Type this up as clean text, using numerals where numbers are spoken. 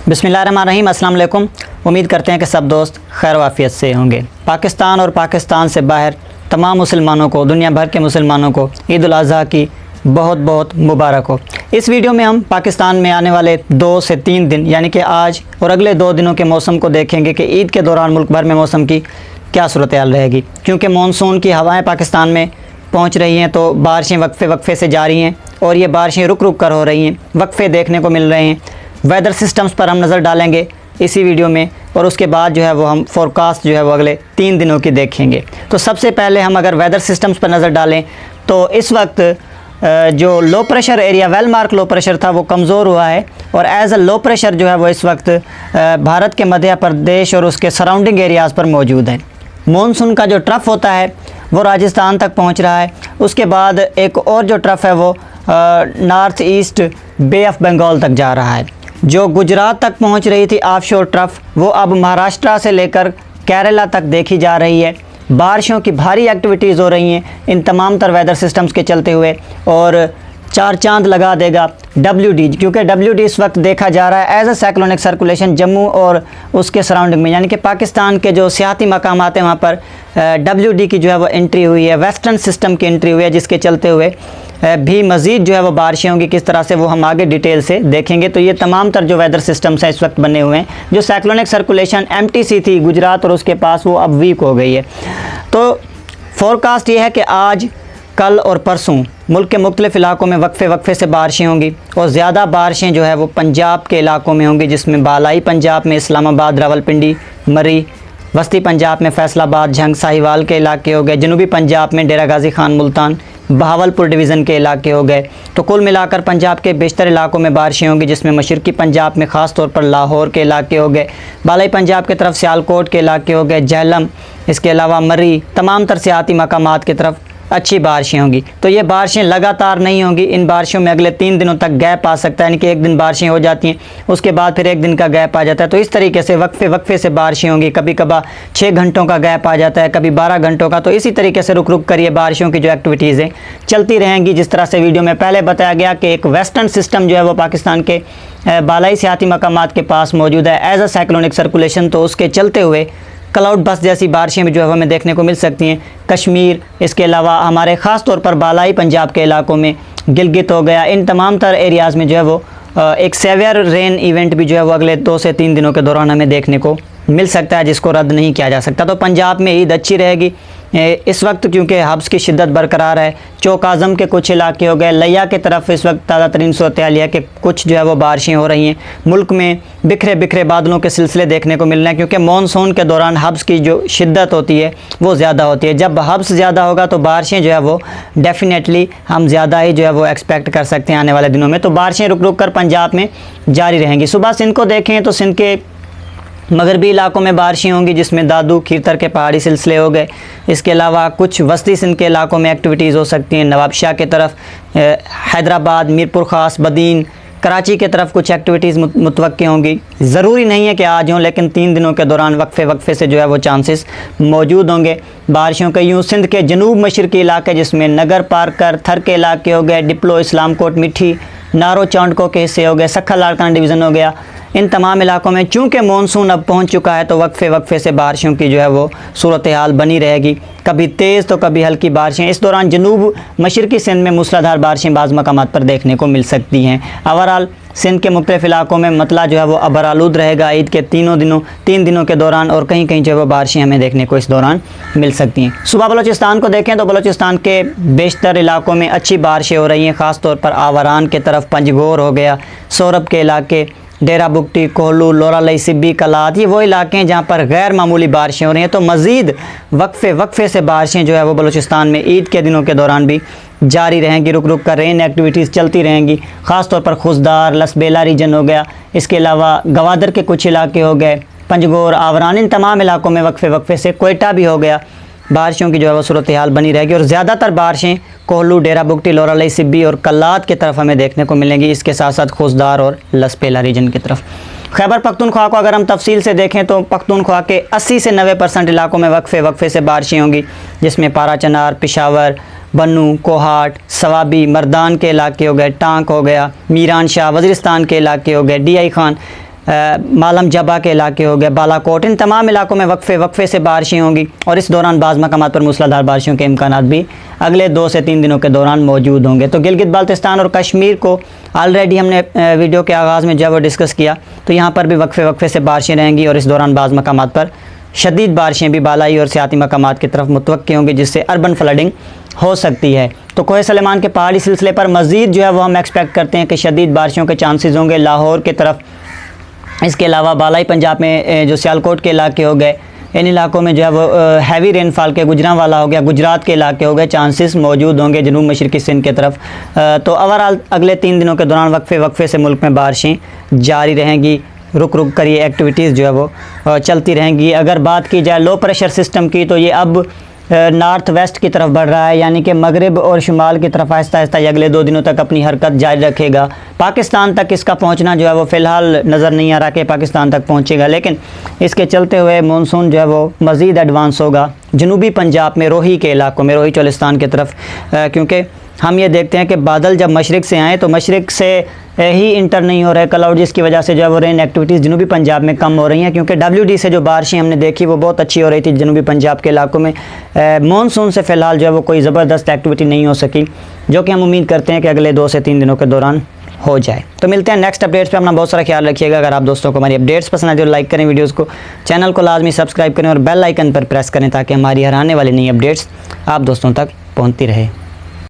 बिस्मिल्लाहिर्रहमानिर्रहीम, अस्सलाम वालेकुम। उम्मीद करते हैं कि सब दोस्त खैर वाफियत से होंगे। पाकिस्तान और पाकिस्तान से बाहर तमाम मुसलमानों को, दुनिया भर के मुसलमानों को ईद उल अज़हा की बहुत बहुत मुबारक हो। इस वीडियो में हम पाकिस्तान में आने वाले 2 से 3 दिन यानी कि आज और अगले 2 दिनों के मौसम को देखेंगे कि ईद के दौरान मुल्क भर में मौसम की क्या सूरत हाल रहेगी। क्योंकि मानसून की हवाएँ पाकिस्तान में पहुँच रही हैं तो बारिशें वक्फे से जारी हैं और ये बारिशें रुक रुक कर हो रही हैं, वक्फे देखने को मिल रहे हैं। वेदर सिस्टम्स पर हम नज़र डालेंगे इसी वीडियो में और उसके बाद जो है वो हम फोरकास्ट जो है वो अगले 3 दिनों की देखेंगे। तो सबसे पहले हम अगर वेदर सिस्टम्स पर नज़र डालें तो इस वक्त जो low pressure area, well mark low pressure था, वो कमज़ोर हुआ है और एज अ लो प्रेशर जो है वो इस वक्त भारत के मध्य प्रदेश और उसके सराउंडिंग एरियाज़ पर मौजूद है। मानसून का जो ट्रफ होता है वो राजस्थान तक पहुंच रहा है। उसके बाद एक और जो ट्रफ है वो north east bay of Bengal तक जा रहा है। जो गुजरात तक पहुंच रही थी ऑफशोर ट्रफ, वो अब महाराष्ट्र से लेकर केरला तक देखी जा रही है। बारिशों की भारी एक्टिविटीज़ हो रही हैं इन तमाम तर वेदर सिस्टम्स के चलते हुए और 4 चांद लगा देगा WD, क्योंकि WD इस वक्त देखा जा रहा है as a cyclonic circulation Jammu और उसके सराउंडिंग में, यानी कि पाकिस्तान के जो सियाती मकामात हैं वहाँ पर WD की जो है वो एंट्री हुई है, वेस्टर्न सिस्टम की एंट्री हुई है, जिसके चलते हुए भी मज़ीद जो है वो बारिशें होंगी। किस तरह से वो हम आगे डिटेल से देखेंगे। तो ये तमाम तर जो वेदर सिस्टम्स हैं इस वक्त बने हुए हैं। जो साइक्लोनिक सर्कुलेशन MTC थी गुजरात और उसके पास, वो अब वीक हो गई है। तो फोरकास्ट ये है कि आज, कल और परसों मुल्क के मुख्तलिफ़ इलाकों में वक्फे से बारिशें होंगी और ज़्यादा बारिशें जो है वो पंजाब के इलाकों में होंगी, जिसमें बालाई पंजाब में इस्लामाबाद, रावलपिंडी, मरी, वस्ती पंजाब में फैसलाबाद, झंग, साहिवाल के इलाके हो गए, जनूबी पंजाब में डेरा गाजी खान, मुल्तान, बहावलपुर डिवीज़न के इलाके हो गए। तो कुल मिलाकर पंजाब के बेशतर इलाकों में बारिशें होंगी, जिसमें मशरक़ी पंजाब में ख़ास तौर पर लाहौर के इलाके हो गए, बालाई पंजाब की तरफ सियालकोट के इलाके हो गए, झेलम, इसके अलावा मरी, तमाम तर सियाती मकामात की तरफ अच्छी बारिशें होंगी। तो ये बारिशें लगातार नहीं होंगी, इन बारिशों में अगले 3 दिनों तक गैप आ सकता है, यानी कि एक दिन बारिशें हो जाती हैं, उसके बाद फिर एक दिन का गैप आ जाता है। तो इस तरीके से वक्फे से बारिशें होंगी। कभी कभार 6 घंटों का गैप आ जाता है, कभी 12 घंटों का। तो इसी तरीके से रुक रुक कर ये बारिशों की जो एक्टिविटीज़ हैं चलती रहेंगी। जिस तरह से वीडियो में पहले बताया गया कि एक वेस्टर्न सिस्टम जो है वो पाकिस्तान के बालाई सियाती मकामात के पास मौजूद है एज अ साइक्लोनिक सर्कुलेशन, तो उसके चलते हुए क्लाउड बस जैसी बारिशें भी जो है हमें देखने को मिल सकती हैं। कश्मीर, इसके अलावा हमारे ख़ास तौर पर बालाई पंजाब के इलाकों में, गिलगित हो गया, इन तमाम तर एरियाज़ में जो है वो एक सेवियर रेन इवेंट भी जो है वो अगले 2 से 3 दिनों के दौरान हमें देखने को मिल सकता है, जिसको रद्द नहीं किया जा सकता। तो पंजाब में ईद अच्छी रहेगी इस वक्त, क्योंकि हब्स की शिद्दत बरकरार है। चौक आज़म के कुछ इलाके हो गए, लिया की तरफ इस वक्त ताज़ा तरीन सूरत हाल है कि कुछ जो है वो बारिशें हो रही हैं। मुल्क में बिखरे बिखरे बादलों के सिलसिले देखने को मिल रहे हैं, क्योंकि मानसून के दौरान हब्स की जो शिद्दत होती है वो ज़्यादा होती है। जब हब्स ज़्यादा होगा तो बारिशें जो है वो डेफिनेटली हम ज़्यादा ही जो है वो एक्सपेक्ट कर सकते हैं आने वाले दिनों में। तो बारिशें रुक रुक कर पंजाब में जारी रहेंगी। सुबह सिंध को देखें तो सिंध के मगरबी इलाकों में बारिशें होंगी, जिसमें दादू, खीरतर के पहाड़ी सिलसिले हो गए। इसके अलावा कुछ वस्ती सिंध के इलाकों में एक्टिविटीज़ हो सकती हैं। नवाबशाह की तरफ, हैदराबाद, मीरपुर ख़ास, बदीन, कराची की तरफ कुछ एक्टिविटीज़ मुतवक्की होंगी। ज़रूरी नहीं है कि आज हों, लेकिन 3 दिनों के दौरान वक्फे से जो है वो चांसेस मौजूद होंगे बारिशों के। यूँ सिंध के जनूब मशरक़ी इलाके, जिसमें नगर, पारकर, थर के इलाके हो गए, डिप्लो, इस्लामकोट, मिठी, नारो, चांडको के हिस्से हो गए, सक्खा लाड़काना डिवीज़न हो गया, इन तमाम इलाकों में चूँकि मानसून अब पहुंच चुका है तो वक्फे से बारिशों की जो है वो सूरत हाल बनी रहेगी। कभी तेज़ तो कभी हल्की बारिशें। इस दौरान जनूब मशरक़ी सिंध में मूसलाधार बारिशें बाज़ मकामात पर देखने को मिल सकती हैं। ओवरऑल सिंध के मुख्तलिफ़ इलाकों में मतला जो है वो अबरालूद रहेगा ईद के 3 दिनों के दौरान, और कहीं कहीं जो है वो बारिशें हमें देखने को इस दौरान मिल सकती हैं। सुबह बलोचिस्तान को देखें तो बलोचिस्तान के बेशतर इलाकों में अच्छी बारिशें हो रही हैं, ख़ास तौर पर आवारान की तरफ, पंजगोर हो गया, सौरभ के इलाके, डेरा बुगटी, कोहलू, लोरालई, सिब्बी, कलात, ये वो इलाके हैं जहाँ पर गैर मामूली बारिशें हो रही हैं। तो मज़ीद वक्फे से बारिशें जो है वो बलूचिस्तान में ईद के दिनों के दौरान भी जारी रहेंगी। रुक रुक कर रेन एक्टिविटीज़ चलती रहेंगी, ख़ास तौर पर खुशदार, लसबेला रीजन हो गया, इसके अलावा गवादर के कुछ इलाके हो गए, पंजगोर, आवरान, इन तमाम इलाकों में वक्फे से, कोयटा भी हो गया, बारिशों की जो है वो सूरत हाल बनी रहेगी। और ज़्यादातर बारिशें कोहलू, डेरा बुगटी, लोरालई, सिब्बी और कल्लात की तरफ हमें देखने को मिलेंगी। इसके साथ साथ खुशदार और लसपेला रीजन की तरफ। खैबर पख्तूनख्वा को अगर हम तफसील से देखें तो पख्तूनख्वा के 80 से 90% इलाकों में वक्फे से बारिशें होंगी, जिसमें पारा चनार, पिशावर, बन्नू, कोहाट, सवाबी, मर्दान के इलाके हो गए, टांक हो गया, मीरान शाह, वज़ीरिस्तान के इलाके हो गए, DI खान, मालम जबा के इलाके हो गए, बालाकोट, इन तमाम इलाकों में वक्फे से बारिशें होंगी और इस दौरान बाज़ मकामात पर मूसलाधार बारिशों के इम्कानात भी अगले 2 से 3 दिनों के दौरान मौजूद होंगे। तो गिलगित बाल्टिस्तान और कश्मीर को ऑलरेडी हमने वीडियो के आगाज़ में जब वो डिस्कस किया, तो यहाँ पर भी वक्फे से बारिशें रहेंगी और इस दौरान बाज़ मकामात पर शदीद बारिशें भी बालाई और सियाती मकामात की तरफ मुतवक्की होंगी, जिससे अर्बन फ्लडिंग हो सकती है। तो कोहे सलेमान के पहाड़ी सिलसिले पर मज़ीद जो है वो हम एक्सपेक्ट करते हैं कि शदीद बारिशों के चांसेस होंगे लाहौर की तरफ। इसके अलावा बालाई पंजाब में जो सियालकोट के इलाके हो गए, इन इलाकों में जो है वो हैवी रेनफॉल के गुजरांवाला हो गया, गुजरात के इलाके हो गए, चांसेस मौजूद होंगे जनूब मशरक़ी सिंध की तरफ। तो ओवरऑल अगले 3 दिनों के दौरान वक्फे से मुल्क में बारिशें जारी रहेंगी, रुक कर ये एक्टिविटीज़ जो है वो चलती रहेंगी। अगर बात की जाए लो प्रेशर सिस्टम की, तो ये अब नॉर्थ वेस्ट की तरफ बढ़ रहा है, यानी कि मगरिब और शुमाल की तरफ आहिस्ता आहिस्ता अगले 2 दिनों तक अपनी हरकत जारी रखेगा। पाकिस्तान तक इसका पहुंचना जो है वो फ़िलहाल नज़र नहीं आ रहा कि पाकिस्तान तक पहुंचेगा, लेकिन इसके चलते हुए मानसून जो है वो मज़ीद एडवांस होगा जनूबी पंजाब में, रोही के इलाकों में, रोही चोलिस्तान की तरफ, क्योंकि हम ये देखते हैं कि बादल जब मशरिक़ से आएँ तो मशरिक़ से ही इंटर नहीं हो रहे क्लाउड, जिसकी वजह से जो है वो रेन एक्टिविटीज़ जनूबी पंजाब में कम हो रही हैं, क्योंकि WD से जो बारिशें हमने देखी वो बहुत अच्छी हो रही थी जनूबी पंजाब के इलाकों में। मानसून से फ़िलहाल जो है वो कोई ज़बरदस्त एक्टिविटी नहीं हो सकी, जो कि हम उम्मीद करते हैं कि अगले 2 से 3 दिनों के दौरान हो जाए। तो मिलते हैं नेक्स्ट अपडेट्स पे। अपना बहुत सारा ख्याल रखिएगा। अगर आप दोस्तों को हमारी अपडेट्स पसंद आए तो लाइक करें वीडियोज़ को, चैनल को लाजमी सब्सक्राइब करें और बेल आइकन पर प्रेस करें ताकि हमारी हर आने वाली नई अपडेट्स आप दोस्तों तक पहुँचती रहे।